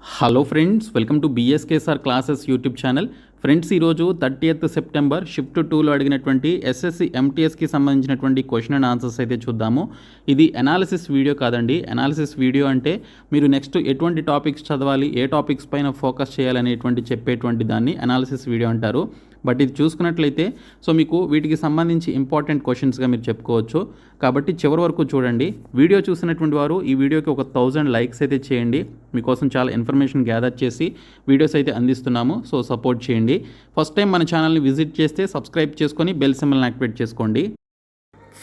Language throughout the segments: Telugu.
Hello friends, welcome to BSKSR classes YouTube channel. Friends, ఈరోజు 30th సెప్టెంబర్ షిఫ్ట్ 2లో అడిగినటువంటి ఎస్ఎస్సి ఎంటీఎస్కి సంబంధించినటువంటి క్వశ్చన్ అండ్ ఆన్సర్స్ అయితే చూద్దాము. ఇది అనాలిసిస్ వీడియో కాదండి. అనాలిసిస్ వీడియో అంటే మీరు నెక్స్ట్ ఎటువంటి టాపిక్స్ చదవాలి, ఏ టాపిక్స్ పైన ఫోకస్ చేయాలనేటువంటి చెప్పేటువంటి దాన్ని అనాలిసిస్ వీడియో అంటారు. బట్ ఇది చూసుకున్నట్లయితే మీకు వీటికి సంబంధించి ఇంపార్టెంట్ క్వశ్చన్స్గా మీరు చెప్పుకోవచ్చు. కాబట్టి చివరి వరకు చూడండి. వీడియో చూసినటువంటి వారు ఈ వీడియోకి ఒక 1000 లైక్స్ అయితే చేయండి. మీకోసం చాలా ఇన్ఫర్మేషన్ గ్యాదర్ చేసి వీడియోస్ అయితే అందిస్తున్నాము. సపోర్ట్ చేయండి. ఫస్ట్ టైం మన ఛానల్ని విజిట్ చేస్తే సబ్స్క్రైబ్ చేసుకొని బెల్ సింబల్ని యాక్టివేట్ చేసుకోండి.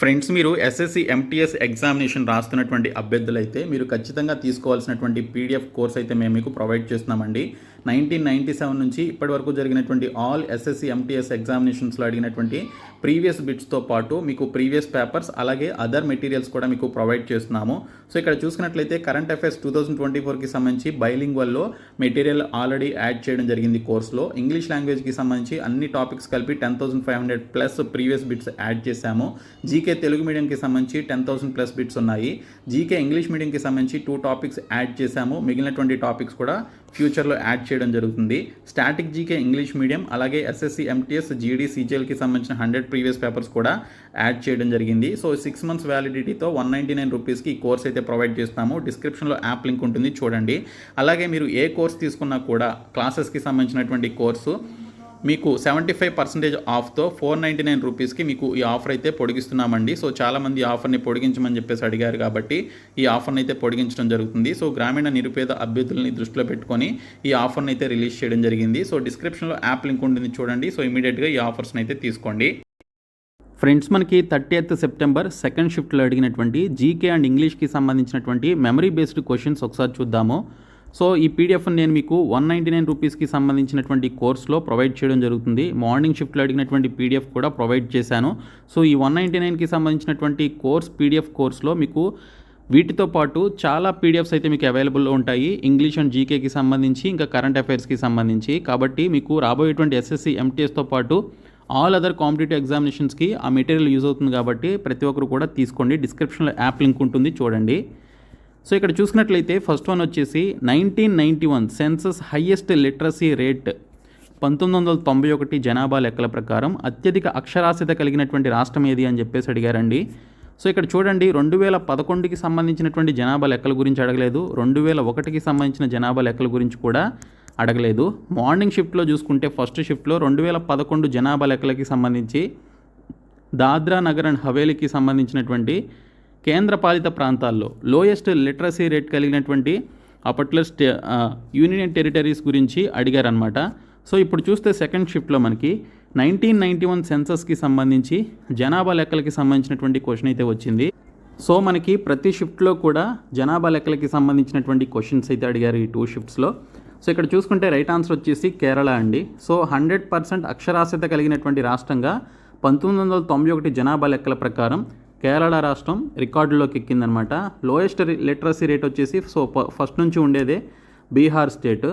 ఫ్రెండ్స్, మీరు ఎస్ఎస్సి ఎంటీఎస్ ఎగ్జామినేషన్ రాస్తున్నటువంటి అభ్యర్థులైతే మీరు ఖచ్చితంగా తీసుకోవాల్సినటువంటి పీడిఎఫ్ కోర్స్ అయితే మేము మీకు ప్రొవైడ్ చేస్తున్నామండి. 1997 నుంచి ఇప్పటి వరకు జరిగినటువంటి ఆల్ ఎస్ఎస్సి ఎంటీఎస్ ఎగ్జామినేషన్స్లో అడిగినటువంటి ప్రీవియస్ బిట్స్తో పాటు మీకు ప్రీవియస్ పేపర్స్ అలాగే అదర్ మెటీరియల్స్ కూడా మీకు ప్రొవైడ్ చేస్తున్నాము. ఇక్కడ చూసుకున్నట్లయితే కరెంట్ అఫైర్స్ 2024కి సంబంధించి బైలింగ్వల్లో మెటీరియల్ ఆల్రెడీ యాడ్ చేయడం జరిగింది కోర్సులో. ఇంగ్లీష్ లాంగ్వేజ్కి సంబంధించి అన్ని టాపిక్స్ కలిపి 10,500 ప్లస్ ప్రీవియస్ బిట్స్ యాడ్ చేశాము. జీకే తెలుగు మీడియంకి సంబంధించి 10,000 ప్లస్ బిట్స్ ఉన్నాయి. జీకే ఇంగ్లీష్ మీడియంకి సంబంధించి 2 టాపిక్స్ యాడ్ చేశాము. మిగిలినటువంటి టాపిక్స్ కూడా ఫ్యూచర్లో యాడ్ చేయడం జరుగుతుంది. స్టాటిక్ జీకే ఇంగ్లీష్ మీడియం అలాగే ఎస్ఎస్సి ఎంటీఎస్ జీడీ సీజీఎల్కి సంబంధించిన 100 ప్రీవియస్ పేపర్స్ కూడా యాడ్ చేయడం జరిగింది. 6 months వ్యాలిడిటీతో 199 రూపీస్కి ఈ కోర్స్ అయితే ప్రొవైడ్ చేస్తాము. డిస్క్రిప్షన్లో యాప్ లింక్ ఉంటుంది, చూడండి. అలాగే మీరు ఏ కోర్స్ తీసుకున్నా కూడా క్లాసెస్కి సంబంధించినటువంటి కోర్సు మీకు 75% ఆఫ్తో 499 రూపీస్కి మీకు ఈ ఆఫర్ అయితే పొడిగిస్తున్నామండి. చాలామంది ఆఫర్ని పొడిగించమని చెప్పేసి అడిగారు కాబట్టి ఈ ఆఫర్ని అయితే పొడిగించడం జరుగుతుంది. గ్రామీణ నిరుపేద అభ్యర్థులని దృష్టిలో పెట్టుకొని ఈ ఆఫర్ని అయితే రిలీజ్ చేయడం జరిగింది. డిస్క్రిప్షన్లో యాప్ లింక్ ఉంటుంది, చూడండి. ఇమీడియట్గా ఈ ఆఫర్స్ని అయితే తీసుకోండి. ఫ్రెండ్స్, మనకి 30th సెప్టెంబర్ సెకండ్ షిఫ్ట్లో అడిగినటువంటి జీకే అండ్ ఇంగ్లీష్కి సంబంధించినటువంటి మెమరీ బేస్డ్ క్వశ్చన్స్ ఒకసారి చూద్దాము. ఈ పీడిఎఫ్ని నేను మీకు 199 రూపీస్కి సంబంధించినటువంటి కోర్స్లో ప్రొవైడ్ చేయడం జరుగుతుంది. మార్నింగ్ షిఫ్ట్లో అడిగినటువంటి పీడిఎఫ్ కూడా ప్రొవైడ్ చేశాను. ఈ 199కి సంబంధించినటువంటి పీడిఎఫ్ కోర్స్లో మీకు వీటితో పాటు చాలా పీడిఎఫ్స్ అయితే మీకు అవైలబుల్లో ఉంటాయి. ఇంగ్లీష్ అండ్ జీకేకి సంబంధించి, ఇంకా కరెంట్ అఫైర్స్కి సంబంధించి. కాబట్టి మీకు రాబోయేటువంటి ఎస్ఎస్సి ఎంటీఎస్తో పాటు ఆల్ అదర్ కాంపిటేటివ్ ఎగ్జామినేషన్స్కి ఆ మెటీరియల్ యూజ్ అవుతుంది. కాబట్టి ప్రతి ఒక్కరు కూడా తీసుకోండి. డిస్క్రిప్షన్లో యాప్ లింక్ ఉంటుంది, చూడండి. ఇక్కడ చూసినట్లయితే ఫస్ట్ వన్ వచ్చేసి 1991 సెన్సస్ హైయెస్ట్ లిటరసీ రేట్ 1991 జనాభా లెక్కల ప్రకారం అత్యధిక అక్షరాస్యత కలిగినటువంటి రాష్ట్రం ఏది అని చెప్పేసి అడిగారండి. ఇక్కడ చూడండి, 2011కి సంబంధించినటువంటి జనాభా లెక్కల గురించి అడగలేదు. 2001కి సంబంధించిన జనాభా లెక్కల గురించి కూడా అడగలేదు. మార్నింగ్ షిఫ్ట్లో చూసుకుంటే ఫస్ట్ షిఫ్ట్లో 2011 జనాభా లెక్కలకి సంబంధించి దాద్రా నగర్ అండ్ హవేలీకి సంబంధించినటువంటి కేంద్రపాలిత ప్రాంతాల్లో లోయెస్ట్ లిటరసీ రేట్ కలిగినటువంటి అప్పట్లో యూనియన్ టెరిటరీస్ గురించి అడిగారనమాట. ఇప్పుడు చూస్తే సెకండ్ షిఫ్ట్లో మనకి 1991 సెన్సస్కి సంబంధించి జనాభా లెక్కలకి సంబంధించినటువంటి క్వశ్చన్ అయితే వచ్చింది. మనకి ప్రతి షిఫ్ట్లో కూడా జనాభా లెక్కలకి సంబంధించినటువంటి క్వశ్చన్స్ అయితే అడిగారు ఈ 2 షిఫ్ట్స్లో. ఇక్కడ చూసుకుంటే రైట్ ఆన్సర్ వచ్చేసి కేరళ అండి. 100% అక్షరాస్యత కలిగినటువంటి రాష్ట్రంగా 1991 జనాభా లెక్కల ప్రకారం కేరళ రాష్ట్రం రికార్డులోకి ఎక్కిందనమాట. లోయెస్ట్ లిటరసీ రేట్ వచ్చేసి ఫస్ట్ నుంచి ఉండేదే బీహార్ స్టేట్.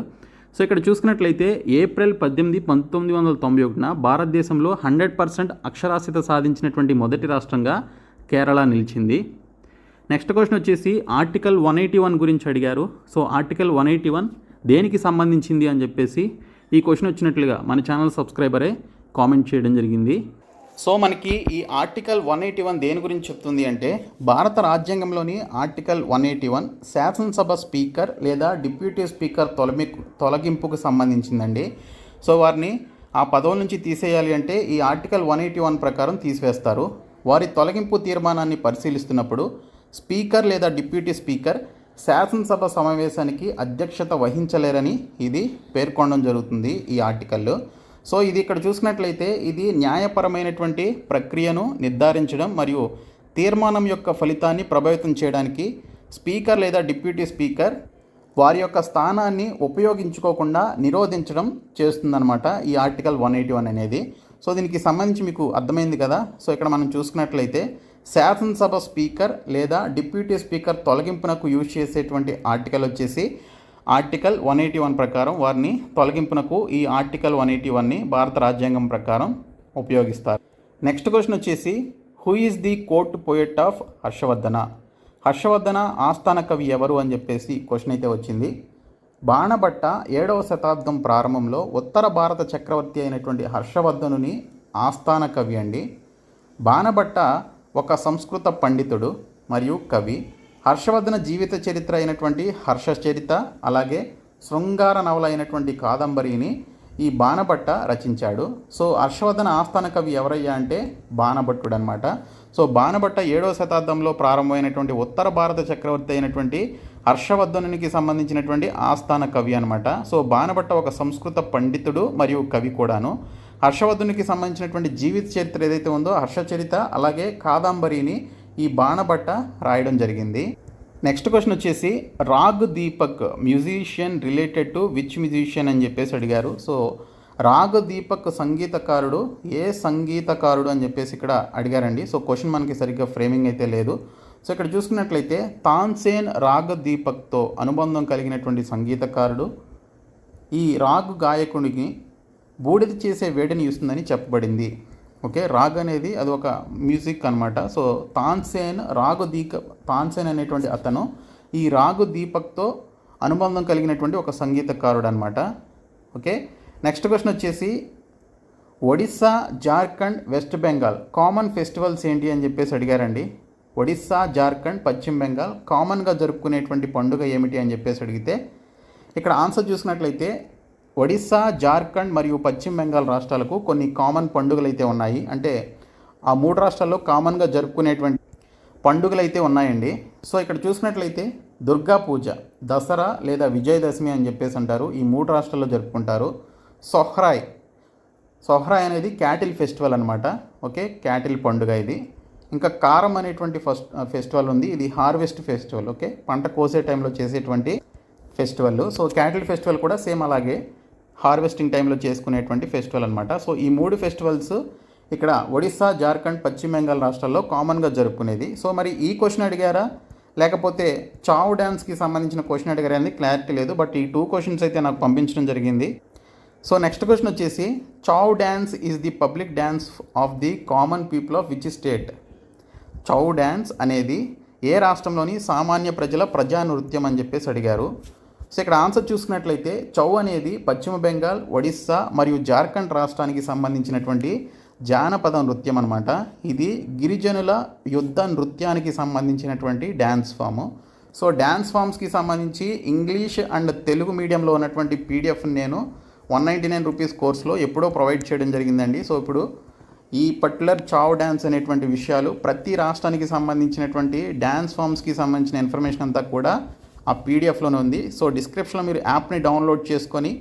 ఇక్కడ చూసుకున్నట్లయితే ఏప్రిల్ 18, 1991 భారతదేశంలో 100% అక్షరాస్యత సాధించినటువంటి మొదటి రాష్ట్రంగా కేరళ నిలిచింది. నెక్స్ట్ క్వశ్చన్ వచ్చేసి ఆర్టికల్ 181 గురించి అడిగారు. ఆర్టికల్ 181 దేనికి సంబంధించింది అని చెప్పేసి ఈ క్వశ్చన్ వచ్చినట్లుగా మన ఛానల్ సబ్స్క్రైబరే కామెంట్ చేయడం జరిగింది. మనకి ఈ ఆర్టికల్ 181 దేని గురించి చెప్తుంది అంటే, భారత రాజ్యాంగంలోని ఆర్టికల్ 181 శాసనసభ స్పీకర్ లేదా డిప్యూటీ స్పీకర్ తొలగింపుకు సంబంధించిందండి. వారిని ఆ పదవుల నుంచి తీసేయాలి అంటే ఈ ఆర్టికల్ 181 ప్రకారం తీసివేస్తారు. వారి తొలగింపు తీర్మానాన్ని పరిశీలిస్తున్నప్పుడు స్పీకర్ లేదా డిప్యూటీ స్పీకర్ శాసనసభ సమావేశానికి అధ్యక్షత వహించలేరని ఇది పేర్కొనడం జరుగుతుంది ఈ ఆర్టికల్లో. ఇది ఇక్కడ చూసినట్లయితే ఇది న్యాయపరమైనటువంటి ప్రక్రియను నిర్ధారించడం మరియు తీర్మానం యొక్క ఫలితాన్ని ప్రభావితం చేయడానికి స్పీకర్ లేదా డిప్యూటీ స్పీకర్ వారి యొక్క స్థానాన్ని ఉపయోగించుకోకుండా నిరోధించడం చేస్తుందన్నమాట ఈ ఆర్టికల్ 181 అనేది. దీనికి సంబంధించి మీకు అర్థమైంది కదా. ఇక్కడ మనం చూసుకున్నట్లయితే శాసనసభ స్పీకర్ లేదా డిప్యూటీ స్పీకర్ తొలగింపునకు యూజ్ చేసేటువంటి ఆర్టికల్ వచ్చేసి ఆర్టికల్ 181 ప్రకారం వారిని తొలగింపునకు ఈ ఆర్టికల్ 181ని భారత రాజ్యాంగం ప్రకారం ఉపయోగిస్తారు. నెక్స్ట్ క్వశ్చన్ వచ్చేసి who is the court poet of Harshavardhana? Harshavardhana ఆస్థాన కవి ఎవరు అని చెప్పేసి క్వశ్చన్ అయితే వచ్చింది. బాణభట్ట 7వ శతాబ్దం ప్రారంభంలో ఉత్తర భారత చక్రవర్తి అయినటువంటి హర్షవర్ధనుని ఆస్థాన కవి అండి. బాణభట్ట ఒక సంస్కృత పండితుడు మరియు కవి. హర్షవర్ధన జీవిత చరిత్ర అయినటువంటి హర్షచరిత అలాగే శృంగార నవల అయినటువంటి కాదంబరిని ఈ బాణభట్ట రచించాడు. సో హర్షవర్ధన ఆస్థాన కవి ఎవరయ్యా అంటే బాణభట్టుడు అనమాట. సో బాణభట్ట 7వ శతాబ్దంలో ప్రారంభమైనటువంటి ఉత్తర భారత చక్రవర్తి అయినటువంటి హర్షవర్ధనునికి సంబంధించినటువంటి ఆస్థాన కవి అనమాట. సో బాణభట్ట ఒక సంస్కృత పండితుడు మరియు కవి కూడాను. హర్షవర్ధనునికి సంబంధించినటువంటి జీవిత చరిత్ర ఏదైతే ఉందో హర్షచరిత అలాగే కాదంబరిని ఈ బాణభట్ట రాయడం జరిగింది. నెక్స్ట్ క్వశ్చన్ వచ్చేసి Raag Deepak musician related to which musician అని చెప్పేసి అడిగారు. సో రాగ్ దీపక్ సంగీతకారుడు ఏ సంగీతకారుడు అని చెప్పేసి ఇక్కడ అడిగారండి. సో క్వశ్చన్ మనకి సరిగ్గా ఫ్రేమింగ్ అయితే లేదు. సో ఇక్కడ చూసుకున్నట్లయితే తాన్సేన్ రాగ్ దీపక్తో అనుబంధం కలిగినటువంటి సంగీతకారుడు. ఈ రాగ్ గాయకుడికి బూడిద చేసే వేడిని ఇస్తుందని చెప్పబడింది. ఓకే, రాగ్ అనేది అది ఒక మ్యూజిక్ అనమాట. సో తాన్సేన్ అనేటువంటి అతను ఈ రాగు దీపక్తో అనుబంధం కలిగినటువంటి ఒక సంగీతకారుడు అనమాట. ఓకే, నెక్స్ట్ క్వశ్చన్ వచ్చేసి Odisha, Jharkhand, west Bengal common festivals ఏంటి అని చెప్పేసి అడిగారండి. ఒడిస్సా, జార్ఖండ్, పశ్చిమ బెంగాల్ కామన్గా జరుపుకునేటువంటి పండుగ ఏమిటి అని చెప్పేసి అడిగితే ఇక్కడ ఆన్సర్ చూసినట్లయితే ఒడిస్సా, జార్ఖండ్ మరియు పశ్చిమ బెంగాల్ రాష్ట్రాలకు కొన్ని కామన్ పండుగలు అయితే ఉన్నాయి. అంటే ఆ 3 రాష్ట్రాల్లో కామన్గా జరుపుకునేటువంటి పండుగలు అయితే ఉన్నాయండి. సో ఇక్కడ చూసినట్లయితే దుర్గా పూజ, దసరా లేదా విజయదశమి అని చెప్పేసి అంటారు, ఈ 3 రాష్ట్రాల్లో జరుపుకుంటారు. సొహ్రాయ్ అనేది క్యాటిల్ ఫెస్టివల్ అనమాట. ఓకే, క్యాటిల్ పండుగ ఇది. ఇంకా కారం అనేటువంటి ఫెస్టివల్ ఉంది, ఇది హార్వెస్ట్ ఫెస్టివల్. ఓకే, పంట కోసే టైంలో చేసేటువంటి ఫెస్టివల్. సో క్యాటిల్ ఫెస్టివల్ కూడా సేమ్ అలాగే హార్వెస్టింగ్ టైంలో చేసుకునేటువంటి ఫెస్టివల్ అనమాట. సో ఈ 3 ఫెస్టివల్స్ ఇక్కడ ఒడిస్సా, జార్ఖండ్, పశ్చిమ బెంగాల్ రాష్ట్రాల్లో కామన్గా జరుపుకునేది. సో మరి ఈ క్వశ్చన్ అడిగారా లేకపోతే చావ్ డ్యాన్స్కి సంబంధించిన క్వశ్చన్ అడిగారా అనేది క్లారిటీ లేదు. బట్ ఈ 2 క్వశ్చన్స్ అయితే నాకు పంపించడం జరిగింది. సో నెక్స్ట్ క్వశ్చన్ వచ్చేసి Chhau dance is the public dance of the common people of which state. Chhau dance అనేది ఏ రాష్ట్రంలోని సామాన్య ప్రజల ప్రజా నృత్యం అని చెప్పేసి అడిగారు. సో ఇక్కడ ఆన్సర్ చూసుకున్నట్లయితే చౌ అనేది పశ్చిమ బెంగాల్, ఒడిస్సా మరియు జార్ఖండ్ రాష్ట్రానికి సంబంధించినటువంటి జానపద నృత్యం అనమాట. ఇది గిరిజనుల యుద్ధ నృత్యానికి సంబంధించినటువంటి డ్యాన్స్ ఫాము. సో డ్యాన్స్ ఫామ్స్కి సంబంధించి ఇంగ్లీష్ అండ్ తెలుగు మీడియంలో ఉన్నటువంటి పీడిఎఫ్ని నేను 199 రూపీస్ కోర్సులో ఎప్పుడో ప్రొవైడ్ చేయడం జరిగిందండి. సో ఇప్పుడు ఈ పర్టికులర్ చావ్ డ్యాన్స్ అనేటువంటి విషయాలు ప్రతి రాష్ట్రానికి సంబంధించినటువంటి డ్యాన్స్ ఫామ్స్కి సంబంధించిన ఇన్ఫర్మేషన్ అంతా కూడా ఆ పీడిఎఫ్లోనే ఉంది. సో డిస్క్రిప్షన్లో మీరు యాప్ని డౌన్లోడ్ చేసుకొని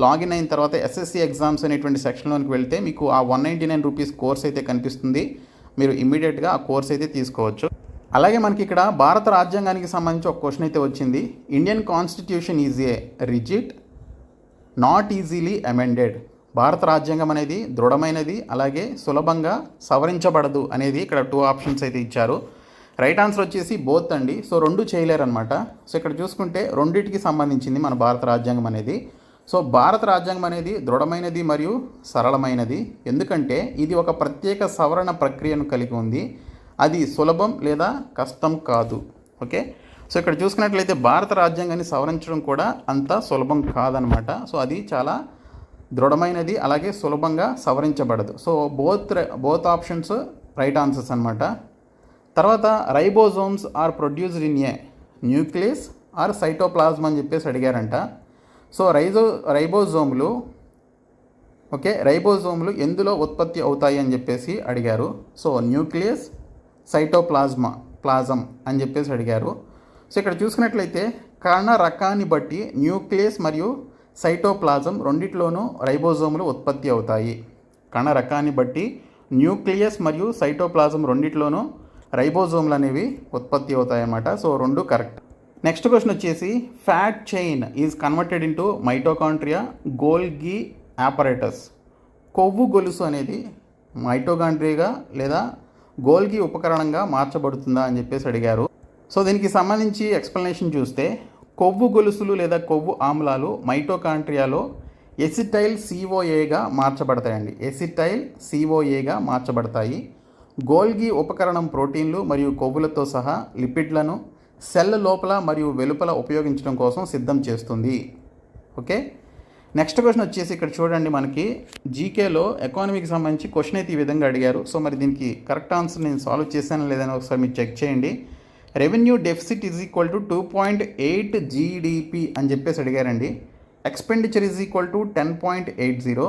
లాగిన్ అయిన తర్వాత ఎస్ఎస్సి ఎగ్జామ్స్ అనేటువంటి సెక్షన్లోకి వెళ్తే మీకు ఆ 199 రూపీస్ కోర్స్ అయితే కనిపిస్తుంది. మీరు ఇమ్మీడియట్గా ఆ కోర్స్ అయితే తీసుకోవచ్చు. అలాగే మనకి ఇక్కడ భారత రాజ్యాంగానికి సంబంధించి ఒక క్వశ్చన్ అయితే వచ్చింది. Indian constitution is a rigid, not easily amended. భారత రాజ్యాంగం అనేది దృఢమైనది అలాగే సులభంగా సవరించబడదు అనేది ఇక్కడ 2 ఆప్షన్స్ అయితే ఇచ్చారు. రైట్ ఆన్సర్ వచ్చేసి బోత్ అండి. సో 2 చేయలేరనమాట. సో ఇక్కడ చూసుకుంటే రెండింటికి సంబంధించింది మన భారత రాజ్యాంగం అనేది. సో భారత రాజ్యాంగం అనేది దృఢమైనది మరియు సరళమైనది. ఎందుకంటే ఇది ఒక ప్రత్యేక సవరణ ప్రక్రియను కలిగి ఉంది. అది సులభం లేదా కష్టం కాదు. ఓకే, సో ఇక్కడ చూసుకున్నట్లయితే భారత రాజ్యాంగాన్ని సవరించడం కూడా అంత సులభం కాదనమాట. సో అది చాలా దృఢమైనది అలాగే సులభంగా సవరించబడదు. So both options right answers అనమాట. తర్వాత ribosomes are produced in a nucleus or cytoplasm అని చెప్పేసి అడిగారంట. సో రైబోజోములు ఎందులో ఉత్పత్తి అవుతాయి అని చెప్పేసి అడిగారు. సో న్యూక్లియస్, ప్లాజం అని చెప్పేసి అడిగారు. సో ఇక్కడ చూసుకున్నట్లయితే కణ రకాన్ని బట్టి న్యూక్లియస్ మరియు సైటోప్లాజం రెండిట్లోనూ రైబోజోములు ఉత్పత్తి అవుతాయి. కణ రకాన్ని బట్టి న్యూక్లియస్ మరియు సైటోప్లాజం రెండిట్లోనూ రైబోజోములు అనేవి ఉత్పత్తి అవుతాయి అన్నమాట. So 2 correct. నెక్స్ట్ క్వశ్చన్ వచ్చేసి fat chain is converted into mitochondria Golgi apparatus. కొవ్వు గొలుసు అనేది మైటోకాండ్రియాగా లేదా గోల్గి ఉపకరణంగా మార్చబడుతుందా అని చెప్పేసి అడిగారు. సో దీనికి సంబంధించి ఎక్స్ప్లెనేషన్ చూస్తే కొవ్వు గొలుసులు లేదా కొవ్వు ఆమ్లాలు మైటోకాండ్రియాలో ఎసిటైల్ CoAగా మార్చబడతాయండి. CoAగా మార్చబడతాయి. గోల్గి ఉపకరణం ప్రోటీన్లు మరియు కొవ్వులతో సహా లిపిడ్లను సెల్ లోపల మరియు వెలుపల ఉపయోగించడం కోసం సిద్ధం చేస్తుంది. ఓకే, నెక్స్ట్ క్వశ్చన్ వచ్చేసి ఇక్కడ చూడండి, మనకి జీకేలో ఎకానమీకి సంబంధించి క్వశ్చన్ అయితే ఈ విధంగా అడిగారు. సో మరి దీనికి కరెక్ట్ ఆన్సర్ నేను సాల్వ్ చేశాను లేదని ఒకసారి మీరు చెక్ చేయండి. Revenue deficit is equal to 2.8 GDP అని చెప్పేసి అడిగారండి. Expenditure is equal to 10.80.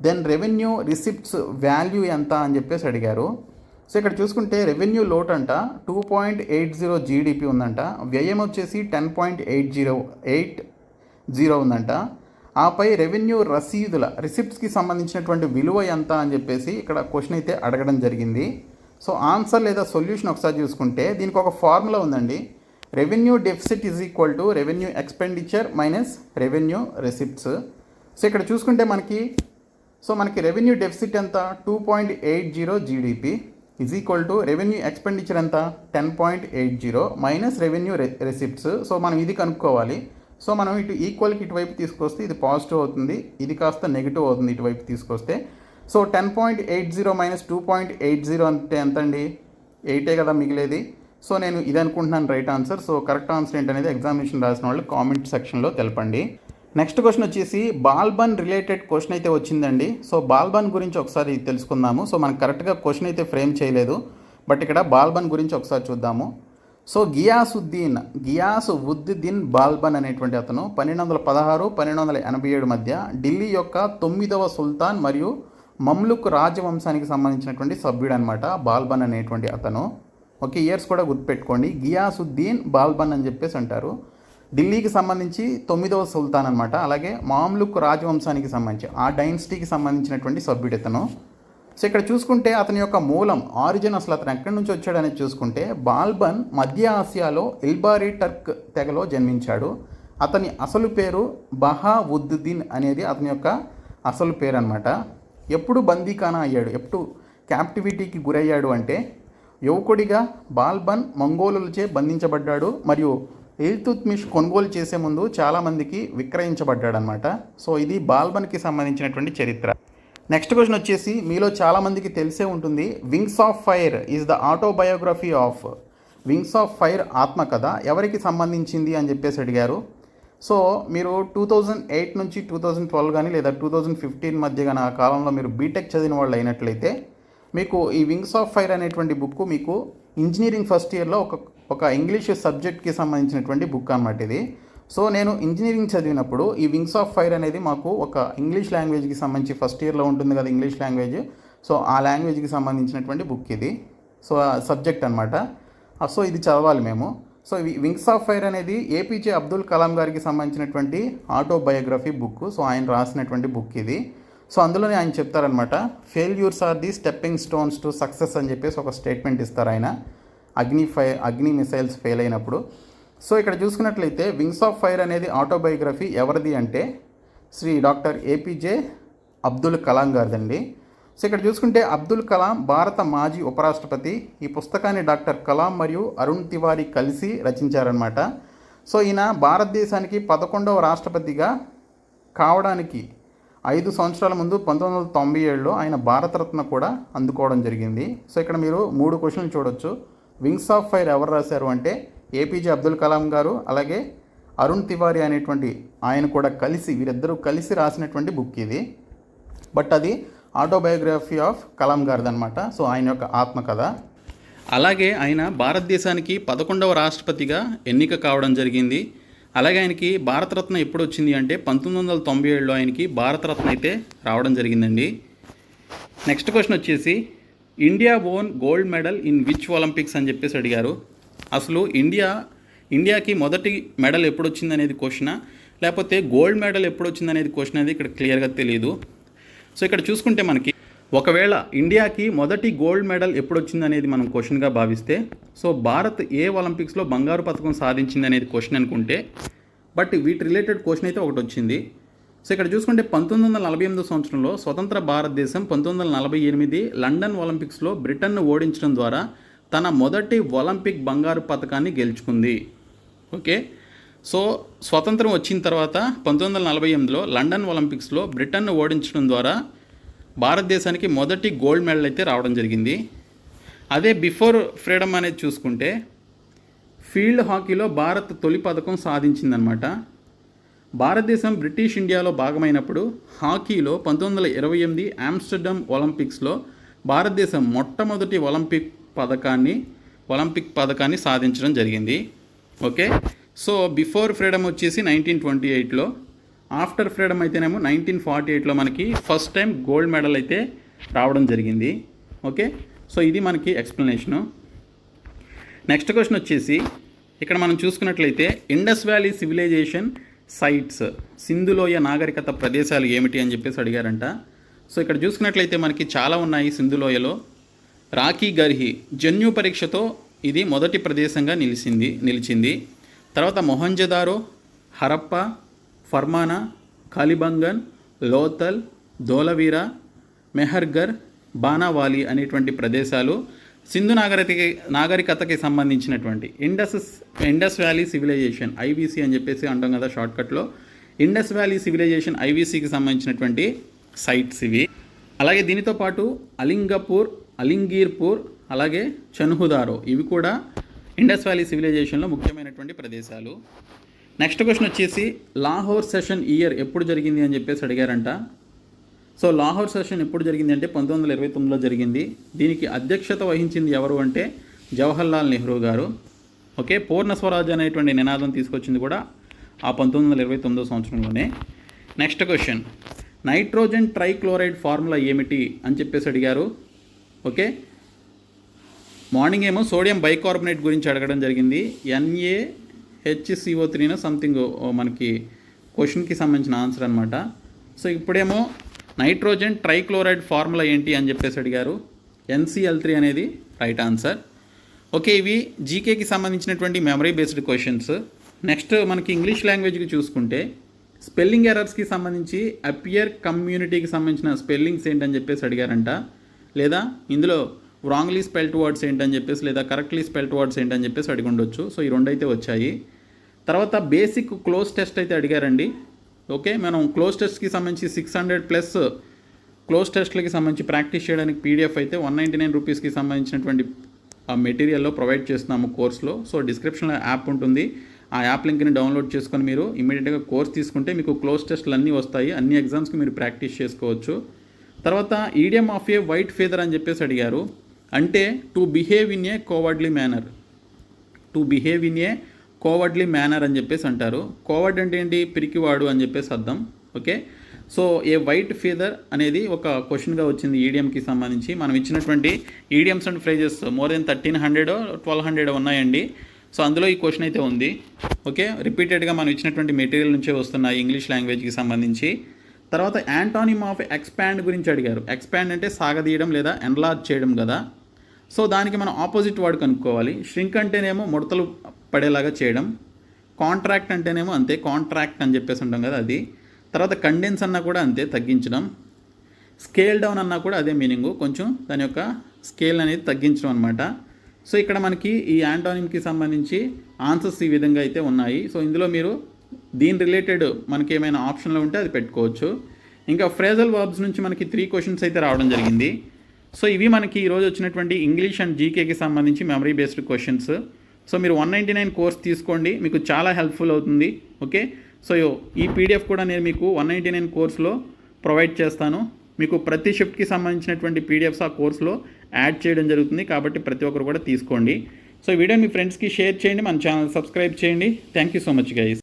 Then revenue receipts value ఎంత అని చెప్పేసి అడిగారు. సో ఇక్కడ చూసుకుంటే రెవెన్యూ లోట్ అంట 2.80 జీడిపి ఉందంట, వ్యయం వచ్చేసి 10.80 ఉందంట. ఆపై రెవెన్యూ రిసిప్ట్స్కి సంబంధించినటువంటి విలువ ఎంత అని చెప్పేసి ఇక్కడ క్వశ్చన్ అయితే అడగడం జరిగింది. సో ఆన్సర్ లేదా సొల్యూషన్ ఒకసారి చూసుకుంటే దీనికి ఒక ఫార్ములా ఉందండి. Revenue deficit is equal to revenue expenditure minus revenue receipts. So ఇక్కడ చూసుకుంటే మనకి రెవెన్యూ డెఫిసిట్ ఎంత 2.80 GDP is equal to revenue expenditure ఎంత 10.80 మైనస్ రెవెన్యూ రిసిప్ట్స్. సో మనం ఇది కనుక్కోవాలి. సో మనం ఇటు ఈక్వల్కి ఇటువైపు తీసుకొస్తే ఇది పాజిటివ్ అవుతుంది, ఇది కాస్త నెగిటివ్ అవుతుంది ఇటువైపు తీసుకొస్తే. సో 10.80 మైనస్ 2.80 అంటే ఎంత అండి? 8 కదా మిగిలేది. సో నేను ఇది అనుకుంటున్నాను right answer. So correct answer ఏంటనేది ఎగ్జామినేషన్ రాసిన వాళ్ళు కామెంట్ సెక్షన్లో తెలపండి. నెక్స్ట్ క్వశ్చన్ వచ్చేసి బాల్బన్ రిలేటెడ్ క్వశ్చన్ అయితే వచ్చిందండి. సో బాల్బన్ గురించి ఒకసారి తెలుసుకుందాము. సో మనకు కరెక్ట్గా క్వశ్చన్ అయితే ఫ్రేమ్ చేయలేదు, బట్ ఇక్కడ బాల్బన్ గురించి ఒకసారి చూద్దాము. సో గియాసుద్దీన్ బాల్బన్ అనేటువంటి అతను 1216-1287 మధ్య ఢిల్లీ యొక్క 9వ సుల్తాన్ మరియు మమ్లుక్ రాజవంశానికి సంబంధించినటువంటి సభ్యుడు అనమాట బాల్బన్ అనేటువంటి అతను. ఓకే, ఇయర్స్ కూడా గుర్తుపెట్టుకోండి, గియాసుద్దీన్ బాల్బన్ అని చెప్పేసి అంటారు. ఢిల్లీకి సంబంధించి 9వ సుల్తాన్ అనమాట. అలాగే మామ్లుక్ రాజవంశానికి సంబంధించి ఆ డైనస్టీకి సంబంధించినటువంటి సభ్యుడు ఇతను. సో ఇక్కడ చూసుకుంటే అతని యొక్క మూలం ఆరిజిన్ అసలు అతను ఎక్కడి నుంచి వచ్చాడు అనేది చూసుకుంటే బాల్బన్ మధ్య ఆసియాలో ఇల్బారీ టర్క్ తెగలో జన్మించాడు. అతని అసలు పేరు బహావుద్దీన్ అనేది అతని యొక్క అసలు పేరు అనమాట. ఎప్పుడు బందీఖానా అయ్యాడు, ఎప్పుడు క్యాప్టివిటీకి గురయ్యాడు అంటే యువకుడిగా బాల్బన్ మంగోలులచే బంధించబడ్డాడు మరియు ఇల్తుత్మిష్ కొనుగోలు చేసే ముందు చాలామందికి విక్రయించబడ్డాడు అనమాట. సో ఇది బాల్బన్కి సంబంధించినటువంటి చరిత్ర. నెక్స్ట్ క్వశ్చన్ వచ్చేసి మీలో చాలామందికి తెలిసే ఉంటుంది, wings of fire is the autobiography of. Wings of fire ఆత్మకథ ఎవరికి సంబంధించింది అని చెప్పేసి అడిగారు. సో మీరు 2008 నుంచి 2012 కానీ లేదా 2015 మధ్య కానీ ఆ కాలంలో మీరు బీటెక్ చదివిన వాళ్ళు అయినట్లయితే మీకు ఈ వింగ్స్ ఆఫ్ ఫైర్ అనేటువంటి బుక్ మీకు ఇంజనీరింగ్ ఫస్ట్ ఇయర్లో ఒక ఇంగ్లీష్ సబ్జెక్ట్కి సంబంధించినటువంటి బుక్ అన్నమాట ఇది. సో నేను ఇంజనీరింగ్ చదివినప్పుడు ఈ వింగ్స్ ఆఫ్ ఫైర్ అనేది మాకు ఒక ఇంగ్లీష్ లాంగ్వేజ్కి సంబంధించి ఫస్ట్ ఇయర్లో ఉంటుంది కదా ఇంగ్లీష్ లాంగ్వేజ్. సో ఆ లాంగ్వేజ్కి సంబంధించినటువంటి బుక్ ఇది. సో సబ్జెక్ట్ అనమాట. సో ఇది చదవాలి మేము. సో వింగ్స్ ఆఫ్ ఫైర్ అనేది ఏపీజే అబ్దుల్ కలాం గారికి సంబంధించినటువంటి ఆటోబయోగ్రఫీ బుక్. సో ఆయన రాసినటువంటి బుక్ ఇది. సో అందులోనే ఆయన చెప్తారనమాట, failures are the stepping stones to success అని చెప్పేసి ఒక స్టేట్మెంట్ ఇస్తారు ఆయన అగ్ని మిసైల్స్ ఫెయిల్ అయినప్పుడు. సో ఇక్కడ చూసుకున్నట్లయితే వింగ్స్ ఆఫ్ ఫైర్ అనేది ఆటోబయోగ్రఫీ ఎవరిది అంటే శ్రీ డాక్టర్ ఏపీజే అబ్దుల్ కలాం గారిదండి. సో ఇక్కడ చూసుకుంటే అబ్దుల్ కలాం భారత మాజీ ఉపరాష్ట్రపతి. ఈ పుస్తకాన్ని డాక్టర్ కలాం మరియు అరుణ్ తివారీ కలిసి రచించారనమాట. సో ఈయన భారతదేశానికి 11వ రాష్ట్రపతిగా కావడానికి 5 సంవత్సరాల ముందు 1997లో ఆయన భారతరత్న కూడా అందుకోవడం జరిగింది. సో ఇక్కడ మీరు 3 క్వశ్చన్లు చూడొచ్చు. వింగ్స్ ఆఫ్ ఫైర్ ఎవరు రాశారు అంటే ఏపీజే అబ్దుల్ కలాం గారు, అలాగే అరుణ్ తివారీ అనేటువంటి ఆయన కూడా కలిసి, వీరిద్దరూ కలిసి రాసినటువంటి బుక్ ఇది. బట్ అది ఆటోబయోగ్రఫీ ఆఫ్ కలాం గారిది అనమాట. సో ఆయన యొక్క ఆత్మకథ. అలాగే ఆయన భారతదేశానికి 11వ రాష్ట్రపతిగా ఎన్నిక కావడం జరిగింది. అలాగే ఆయనకి భారతరత్న ఎప్పుడు వచ్చింది అంటే 1997లో ఆయనకి భారతరత్న అయితే రావడం జరిగిందండి. నెక్స్ట్ క్వశ్చన్ వచ్చేసి India own gold medal in which Olympics అని చెప్పేసి అడిగారు. అసలు ఇండియాకి మొదటి మెడల్ ఎప్పుడు వచ్చింది అనేది క్వశ్చనా, లేకపోతే గోల్డ్ మెడల్ ఎప్పుడు వచ్చింది అనేది క్వశ్చన్ అనేది ఇక్కడ క్లియర్గా తెలియదు. సో ఇక్కడ చూసుకుంటే మనకి ఒకవేళ ఇండియాకి మొదటి గోల్డ్ మెడల్ ఎప్పుడు వచ్చింది అనేది మనం క్వశ్చన్గా భావిస్తే, సో భారత్ ఏ ఒలింపిక్స్లో బంగారు పథకం సాధించింది అనేది క్వశ్చన్ అనుకుంటే, బట్ వీటి రిలేటెడ్ క్వశ్చన్ అయితే ఒకటి వచ్చింది. సో ఇక్కడ చూసుకుంటే 1948 సంవత్సరంలో స్వతంత్ర భారతదేశం 1948 లండన్ ఒలింపిక్స్లో బ్రిటన్ను ఓడించడం ద్వారా తన మొదటి ఒలింపిక్ బంగారు పథకాన్ని గెలుచుకుంది. ఓకే, సో స్వతంత్రం వచ్చిన తర్వాత 1948లో లండన్ ఒలింపిక్స్లో బ్రిటన్ను ఓడించడం ద్వారా భారతదేశానికి మొదటి గోల్డ్ మెడల్ అయితే రావడం జరిగింది. అదే బిఫోర్ ఫ్రీడమ్ అనేది చూసుకుంటే ఫీల్డ్ హాకీలో భారత్ తొలి పథకం సాధించిందనమాట. భారతదేశం బ్రిటిష్ ఇండియాలో భాగమైనప్పుడు హాకీలో 1928 ఆమ్స్టర్డామ్ ఒలింపిక్స్లో భారతదేశం మొట్టమొదటి ఒలింపిక్ పథకాన్ని సాధించడం జరిగింది. ఓకే, సో బిఫోర్ ఫ్రీడమ్ వచ్చేసి 1928లో, ఆఫ్టర్ ఫ్రీడమ్ అయితేనేమో 1948లో మనకి ఫస్ట్ టైం గోల్డ్ మెడల్ అయితే రావడం జరిగింది. ఓకే, సో ఇది మనకి ఎక్స్ప్లెనేషను. నెక్స్ట్ క్వశ్చన్ వచ్చేసి ఇక్కడ మనం చూసుకున్నట్లయితే ఇండస్ వ్యాలీ సివిలైజేషన్ సైట్స్, సింధులోయ నాగరికత ప్రదేశాలు ఏమిటి అని చెప్పేసి అడిగారంట. సో ఇక్కడ చూసుకున్నట్లయితే మనకి చాలా ఉన్నాయి సింధులోయలో. రాకీ గర్హి జన్యు పరీక్షతో ఇది మొదటి ప్రదేశంగా నిలిచింది. తర్వాత మొహంజదారో, హరప్ప, ఫర్మానా, కాలిబంగన్, లోతల్, ధోలవీరా, మెహర్గర్, బానావాలి అనేటువంటి ప్రదేశాలు సింధు నాగరికతకి సంబంధించినటువంటి ఇండస్ వ్యాలీ సివిలైజేషన్, ఐవీసీ అని చెప్పేసి అంటాం కదా షార్ట్కట్లో, ఇండస్ వ్యాలీ సివిలైజేషన్ ఐవీసీకి సంబంధించినటువంటి సైట్స్ ఇవి. అలాగే దీనితో పాటు అలింగీర్పూర్, అలాగే చన్హుదారో, ఇవి కూడా ఇండస్ వ్యాలీ సివిలైజేషన్లో ముఖ్యమైనటువంటి ప్రదేశాలు. నెక్స్ట్ క్వశ్చన్ వచ్చేసి లాహోర్ సెషన్ ఇయర్ ఎప్పుడు జరిగింది అని చెప్పేసి అడిగారంట. సో లాహోర్ సెషన్ ఎప్పుడు జరిగింది అంటే 1929లో జరిగింది. దీనికి అధ్యక్షత వహించింది ఎవరు అంటే జవహర్లాల్ నెహ్రూ గారు. ఓకే, పూర్ణ స్వరాజ్ అనేటువంటి నినాదం తీసుకొచ్చింది కూడా ఆ 1929 సంవత్సరంలోనే. Next question, nitrogen trichloride formula ఏమిటి అని చెప్పేసి అడిగారు. ఓకే, మార్నింగ్ ఏమో సోడియం బైకార్బోనేట్ గురించి అడగడం జరిగింది. NaHCO3 సంథింగ్ మనకి క్వశ్చన్కి సంబంధించిన ఆన్సర్ అనమాట. సో ఇప్పుడేమో నైట్రోజన్ ట్రైక్లోరైడ్ ఫార్ములా ఏంటి అని చెప్పేసి అడిగారు. NCl3 అనేది రైట్ ఆన్సర్. ఓకే, ఇవి జీకేకి సంబంధించినటువంటి మెమరీ బేస్డ్ క్వశ్చన్స్. నెక్స్ట్ మనకి ఇంగ్లీష్ లాంగ్వేజ్కి చూసుకుంటే స్పెల్లింగ్ ఎర్రర్స్కి సంబంధించి అపియర్ కమ్యూనిటీకి సంబంధించిన స్పెల్లింగ్స్ ఏంటని చెప్పేసి అడిగారంట. లేదా ఇందులో రాంగ్లీ స్పెల్ట్ వర్డ్స్ ఏంటని చెప్పేసి, లేదా కరెక్ట్లీ స్పెల్ట్ వర్డ్స్ ఏంటని చెప్పేసి అడిగి ఉండొచ్చు. సో ఈ రెండు అయితే వచ్చాయి. తర్వాత బేసిక్ క్లోజ్ టెస్ట్ అయితే అడిగారండి. ఓకే, మనం క్లోజ్ టెస్ట్కి సంబంధించి 600+ క్లోజ్ టెస్ట్లకి సంబంధించి ప్రాక్టీస్ చేయడానికి PDF అయితే 199 రూపీస్కి సంబంధించినటువంటి ఆ మెటీరియల్లో ప్రొవైడ్ చేస్తున్నాము కోర్స్లో. సో డిస్క్రిప్షన్లో యాప్ ఉంటుంది. ఆ యాప్ లింక్ని డౌన్లోడ్ చేసుకొని మీరు ఇమీడియట్గా కోర్స్ తీసుకుంటే మీకు క్లోజ్ టెస్ట్లు అన్నీ వస్తాయి. అన్ని ఎగ్జామ్స్కి మీరు ప్రాక్టీస్ చేసుకోవచ్చు. తర్వాత idiom of a white feather అని చెప్పేసి అడిగారు. అంటే to behave in a cowardly manner అని చెప్పేసి అంటారు. కోవర్డ్ అంటే ఏంటి? పిరికివాడు అని చెప్పేసి అర్థం. ఓకే, సో ఏ వైట్ ఫీదర్ అనేది ఒక క్వశ్చన్గా వచ్చింది ఈడియంకి సంబంధించి. మనం ఇచ్చినటువంటి idioms and phrases more than 1300 1200 ఉన్నాయండి. సో అందులో ఈ క్వశ్చన్ అయితే ఉంది. ఓకే, రిపీటెడ్గా మనం ఇచ్చినటువంటి మెటీరియల్ నుంచే వస్తున్నాయి ఇంగ్లీష్ లాంగ్వేజ్కి సంబంధించి. తర్వాత యాంటానిమ్ ఆఫ్ ఎక్స్పాండ్ గురించి అడిగారు. ఎక్స్పాండ్ అంటే సాగదీయడం లేదా ఎన్లార్జ్ చేయడం కదా. సో దానికి మనం ఆపోజిట్ వర్డ్ కనుక్కోవాలి. ష్రింక్ అంటేనేమో ముడతలు పడేలాగా చేయడం, కాంట్రాక్ట్ అంటేనేమో అంతే, కాంట్రాక్ట్ అని చెప్పేసి ఉంటాం కదా అది. తర్వాత కండెన్స్ అన్నా కూడా అంతే, తగ్గించడం. స్కేల్ డౌన్ అన్నా కూడా అదే మీనింగు, కొంచెం దాని యొక్క స్కేల్ అనేది తగ్గించడం అనమాట. సో ఇక్కడ మనకి ఈ యాంటానిమ్కి సంబంధించి ఆన్సర్స్ ఈ విధంగా అయితే ఉన్నాయి. సో ఇందులో మీరు దీని రిలేటెడ్ మనకి ఏమైనా ఆప్షన్లో ఉంటే అది పెట్టుకోవచ్చు. ఇంకా ఫ్రేజల్ వర్బ్స్ నుంచి మనకి 3 క్వశ్చన్స్ అయితే రావడం జరిగింది. సో ఇవి మనకి ఈరోజు వచ్చినటువంటి ఇంగ్లీష్ అండ్ జీకేకి సంబంధించి మెమరీ బేస్డ్ క్వశ్చన్స్. సో మీరు 199 కోర్స్ తీసుకోండి, మీకు చాలా హెల్ప్ఫుల్ అవుతుంది. ఓకే, సో ఈ PDF కూడా నేను మీకు 199 కోర్సులో ప్రొవైడ్ చేస్తాను. మీకు ప్రతి షిఫ్ట్కి సంబంధించినటువంటి PDFs ఆ కోర్సులో యాడ్ చేయడం జరుగుతుంది. కాబట్టి ప్రతి ఒక్కరు కూడా తీసుకోండి. సో వీడియో మీ ఫ్రెండ్స్కి షేర్ చేయండి, మన ఛానల్ సబ్స్క్రైబ్ చేయండి. Thank you so much guys.